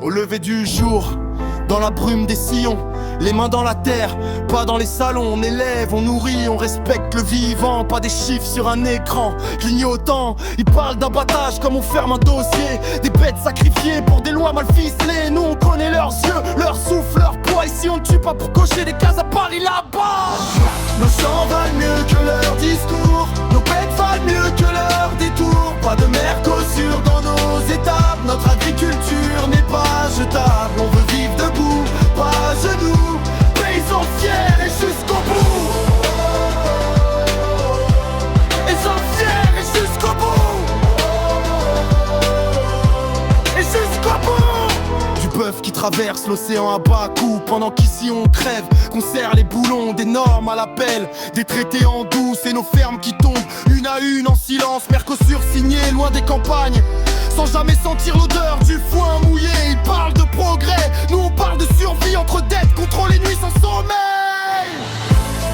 Au lever du jour, dans la brume des sillons, les mains dans la terre, pas dans les salons. On élève, on nourrit, on respecte le vivant. Pas des chiffres sur un écran, clignotant. Ils parlent d'abattage comme on ferme un dossier. Des bêtes sacrifiées pour des lois mal ficelées. Nous on connaît leurs yeux, leur souffle, leur poids. Ici on ne tue pas pour cocher des cases à Paris là-bas. Nos chants valent mieux que leurs discours, nos bêtes valent mieux que leurs détours. Pas de Mercosur dans nos étapes, notre agriculture n'est pas jetable. On veut vivre debout, pas à genoux, paysans fiers et jusqu'au bout. Paysans fiers et jusqu'au bout. Et jusqu'au bout. Du bœuf qui traverse l'océan à bas coups, pendant qu'ici on crève, qu'on serre les boulons. Des normes à l'appel, des traités en douce et nos fermes qui tombent une à une en silence. Mercosur signé loin des campagnes, sans jamais sentir l'odeur du foin mouillé. Ils parlent de progrès, nous on parle de survie entre dettes, contre les nuits sans sommeil.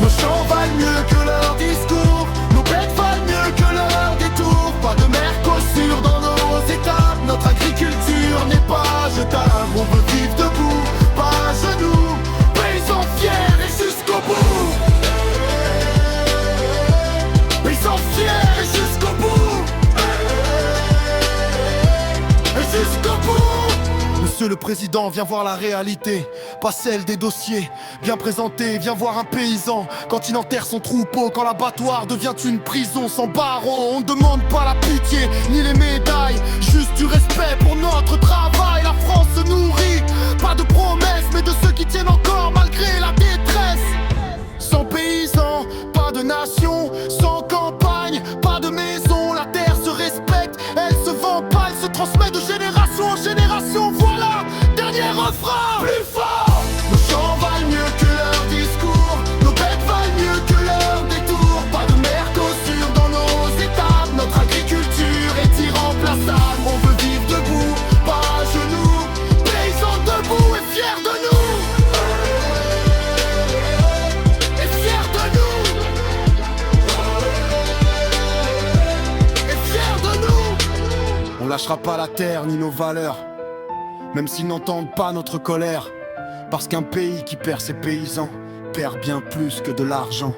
Nos chants valent mieux que leurs discours, nos bêtes valent mieux que leurs détours. Pas de Mercosur dans nos étapes, notre agriculture n'est pas jetable. On veut vivre debout, pas à genoux, paysans fiers et jusqu'au bout. Paysans fiers et jusqu'au bout. Jusqu'au bout. Monsieur le Président, viens voir la réalité, pas celle des dossiers bien présentés. Viens voir un paysan quand il enterre son troupeau, quand l'abattoir devient une prison sans barreaux. On ne demande pas la pitié ni les médailles, juste du respect pour notre travail. La France se nourrit, pas de promesses, mais de ceux qui tiennent encore malgré la détresse. Sans paysans, pas de nation, sans campagne, pas de maison. La terre se respecte, elle se vend pas, elle se transmet de génération en génération. Voilà, dernier refrain. Plus fort. Nos chants valent mieux que leurs discours, nos bêtes valent mieux que leurs détours. Pas de Mercosur dans nos étapes, notre agriculture est irremplaçable. On veut vivre debout, pas à genoux, paysans debout et fiers de nous. Et fiers de nous. Et fiers de nous. On lâchera pas la terre ni nos valeurs, même s'ils n'entendent pas notre colère. Parce qu'un pays qui perd ses paysans perd bien plus que de l'argent.